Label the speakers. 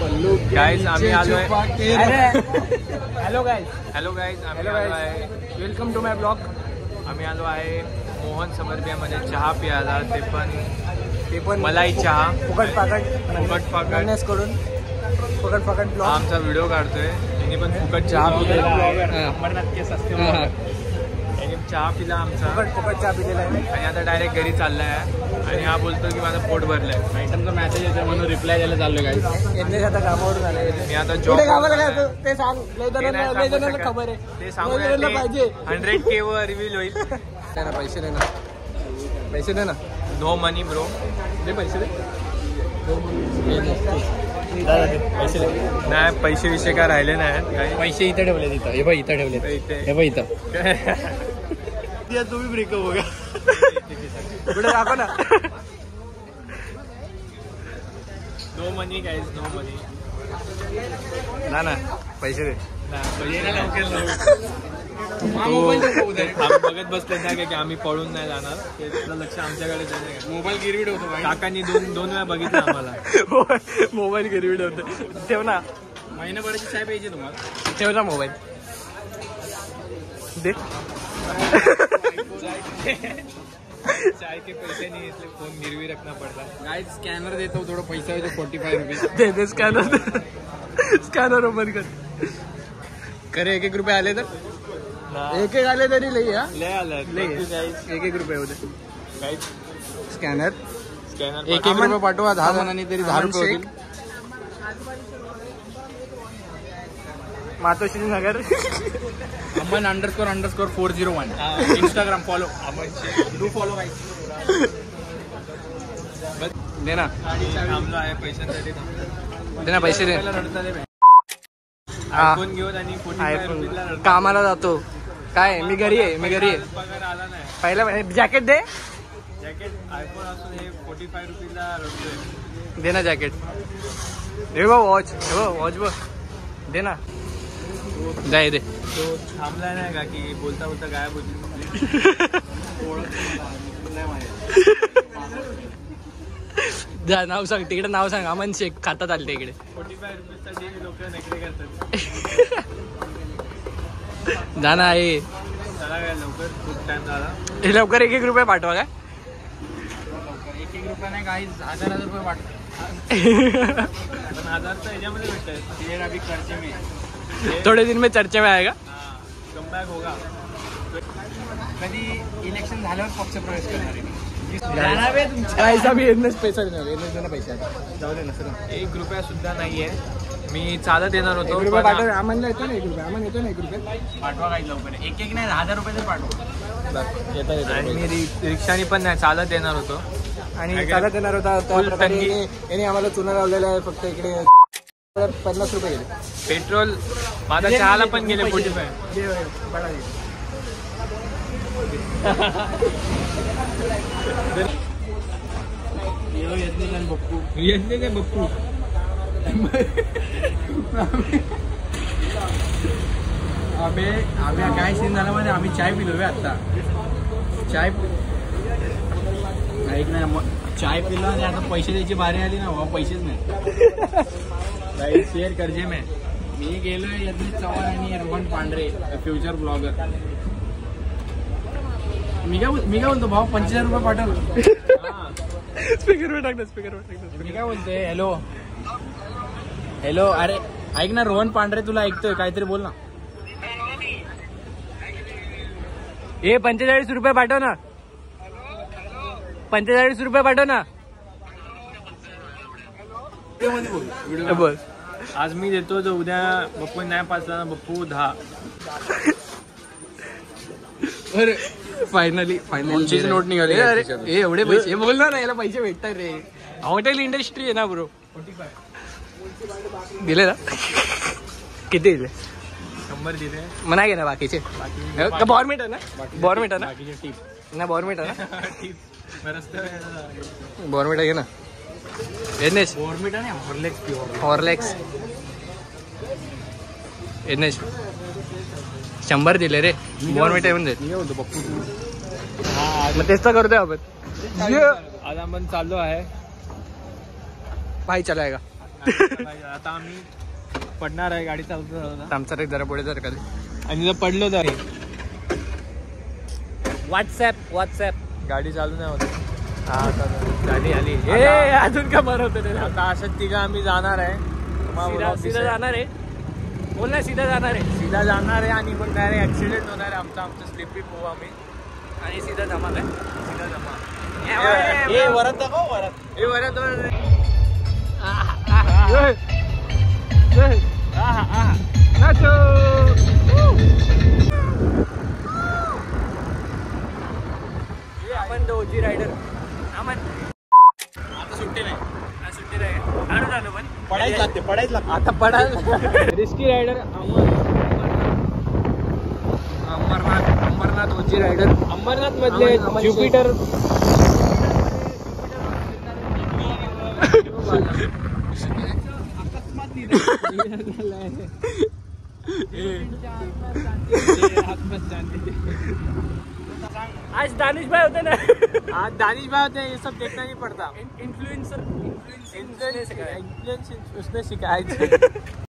Speaker 1: Guys आम्ही आलोय.
Speaker 2: Hello guys,
Speaker 1: आम्ही आलो आहे.
Speaker 2: Welcome to my blog.
Speaker 1: आम्ही आलो आहे मोहन समर्पियामध्ये चहा प्यायला, ते पण मलाई चहा
Speaker 2: फुकट फाकट कडून फुकट फाकट
Speaker 1: हा
Speaker 2: ब्लॉग.
Speaker 1: आमचा व्हिडिओ काढतोय. यांनी पण फुकट चहा पिलेला.
Speaker 2: अमरनाथ केस असते.
Speaker 1: चहा पिला आमचा,
Speaker 2: फुकट चहा पिलेला आहे
Speaker 1: आणि आता डायरेक्ट घरी चाललाय. आणि हा बोलतो की माझं पोट भरलंय.
Speaker 2: आयटमचा मॅसेज येतो म्हणून रिप्लाय द्यायला चाललोय गाईज. यांनी आता कामावरून आले.
Speaker 1: मी आता
Speaker 2: कुठे कामाला
Speaker 1: जॉब
Speaker 2: काय ते सांग. लय जणांना खबर आहे.
Speaker 1: ते सांगू
Speaker 2: पाहिजे.
Speaker 1: 100K वर रिव्हील होईल.
Speaker 2: पैसे दे ना.
Speaker 1: नो मनी ब्रो.
Speaker 2: दे पैसे दे.
Speaker 1: पैसे नाही, पैसे विषय काय राहिले नाही.
Speaker 2: पैसे इथं ठेवले. तिथं हे बघ, इथं ठेवले. हे बघ इथं.
Speaker 1: तुम्ही ब्रेकअप हो गया.
Speaker 2: कुठे दाखव ना.
Speaker 1: नो मनी गाईज, नो मनी.
Speaker 2: ना पैसे दे.
Speaker 1: बघत बसले ना की आम्ही पळून नाही जाणार. त्याचं लक्ष आमच्याकडे.
Speaker 2: मोबाईल गिरवी ठेवतो.
Speaker 1: काकांनी दोन वेळा बघितलं आम्हाला.
Speaker 2: मोबाईल गिरवी ठेवतो. ठेव ना.
Speaker 1: महिनाभराची चाय पाहिजे तुम्हाला.
Speaker 2: ठेव ना मोबाईल. दे.
Speaker 1: चाय के पैसे नहीं, इसलिए फोन गिरवी रखना पड़ता है.
Speaker 2: गाइस स्कॅनर देतो. थोडं पैसा येतो. 45 रुपये दे. स्कॅनर ओपन कर. 1 रुपये आले तर 1 आले तरी लई.
Speaker 1: लय आलं.
Speaker 2: 1 रुपये होते. स्कॅनर 1
Speaker 1: स्कॅनर
Speaker 2: रुपये पाठवा. 10 जणांनी तरी 10 रुपये होतील. Matoshri Nagar. Aman __ 401 Instagram follow. Do follow guys. दे ना.
Speaker 1: थांबलो आहे पैशांसाठी.
Speaker 2: दे ना पैसे दे.
Speaker 1: आयफोन घेऊन आणि 45 रुपयाला
Speaker 2: कामाला जातो. काय मी घरी आहे.
Speaker 1: पगार आला नाही.
Speaker 2: पहिला जॅकेट दे.
Speaker 1: जॅकेट आयफोन असून हे 45 रुपयाला रडतोय.
Speaker 2: दे ना जॅकेट. हे बघ वॉच. बघ दे ना. जाय दे.
Speaker 1: तो थांबला नाही का की बोलता गायब होती.
Speaker 2: जा नाव सांग. तिकडे नाव सांग. अमन शेख खातात आले इकडे.
Speaker 1: 45 रुपयासाठी लोक नखरे करतात.
Speaker 2: जा ना. हे
Speaker 1: चला काय लवकर, खूप टाइम झाला.
Speaker 2: हे लवकर 1 रुपये पाठवा. काय
Speaker 1: 1 रुपया नाही काही 1000 रुपये वाटत. पण 1000 तर याच्यामध्ये भेटत. अभी खर्चे में
Speaker 2: थोड़े दिन में चर्चा में आएगा.
Speaker 1: कमबॅक होगा.
Speaker 2: कधी इलेक्शन झाल्यावर पक्ष प्रवेश करणार. ऐसा भी पैसा देणार. पैसा जाऊ दे ना.
Speaker 1: 1 रुपया सुद्धा नाहीये. मी चालत येणार होतो.
Speaker 2: 1 रुपये पाठव. आम्हाला येतो ना 1 रुपये. आम्हाला येतो ना 1 रुपये.
Speaker 1: पाठवा काही लवकर. 1 नाही 1000 रुपये तर पाठवा.
Speaker 2: येतो.
Speaker 1: मी रिक्षाने पण नाही, चालत येणार होतो.
Speaker 2: आणि चालत येणार होता. याने आम्हाला चुना लावलेला आहे. फक्त इकडे 50 रुपये गेले.
Speaker 1: पेट्रोल माझा चहाला पण गेले 45. बप्पू आम्ही काय सीन झाला म्हणजे आम्ही चाय पिलो. आता चाय ऐक ना. चाय पिलो आणि आता पैसे द्यायची बारी आली ना. पैसेच नाही. शेअर कर्जे में मी गेलोय. यज्ञेश चव्हाण आणि रोहन पांढरे फ्युचर ब्लॉगर. मी काय बोलतो भाऊ 45 रुपये पाठव.
Speaker 2: स्पीकरवर टाक.
Speaker 1: मी काय बोलतोय. हॅलो. अरे ऐक ना रोहन पांढरे, तुला ऐकतोय. काहीतरी बोल ना.
Speaker 2: हे 45 रुपये पाठव ना. 45 रुपये पाठव ना. बोल.
Speaker 1: आज मी देतो. जो उद्या बप्पू नाही पाचला ना. बप्पू 10.
Speaker 2: अरे फायनली नोट निघाली. अरे एवढे पैसे बोलणार ना. याला पैसे भेटतात रे. हॉटेल इंडस्ट्री आहे ना ब्रो. 45 दिले ना. किती दिले?
Speaker 1: 100 दिले.
Speaker 2: मना घे ना बाकीचे. बॉर्मेट आहे ना. बॉर्मेट आहे ना. बॉर्मेट आहे ना. बॉर्मेट आहे ना. एनएच
Speaker 1: बॉर्मेट आहे ना.
Speaker 2: हॉर्लेक्स एनएच 100 दिले रे. बॉर्मेट येऊन देत. मग तेच तर करतोय आपण.
Speaker 1: आज आपण चाललो आहे.
Speaker 2: भाई चलाएगा.
Speaker 1: आता आम्ही पडणार आहे गाडी चालवता.
Speaker 2: आमचा रे जरा पुढे जर कधी
Speaker 1: आणि जर पडलो तर
Speaker 2: व्हॉट्सॲप
Speaker 1: गाडी चालू नाही होत.
Speaker 2: झाली आली अजून का बरं होतं ते.
Speaker 1: आता असं तिघं आम्ही जाणार आहे.
Speaker 2: सीधा जाणार आहे. बोल ना सीधा जाणार आहे.
Speaker 1: सीधा जाणार आहे आणि पण काय ऍक्सिडेंट होणार आहे आमचं स्लिपी पोहू आम्ही
Speaker 2: आणि सीधा जमा काय
Speaker 1: सीधा जमा.
Speaker 2: वरत दाखव वरत. आपण दोजी रायडर आपण
Speaker 1: आता सुट्टी नाही.
Speaker 2: सुट्टी नाही हळू झालो पण
Speaker 1: पडायच लागते
Speaker 2: आता पडायला. रिस्की रायडर अंबरनाथ ओजी रायडर. अंबरनाथ मधले ज्युपिटर. आज दानिश भाई होते ना.
Speaker 1: आज दानिश भाई होते हैं. ये सब देखना नहीं पड़ता.
Speaker 2: इन्फ्लुएंसर
Speaker 1: इन्फ्लुएंस उसने सिखाया.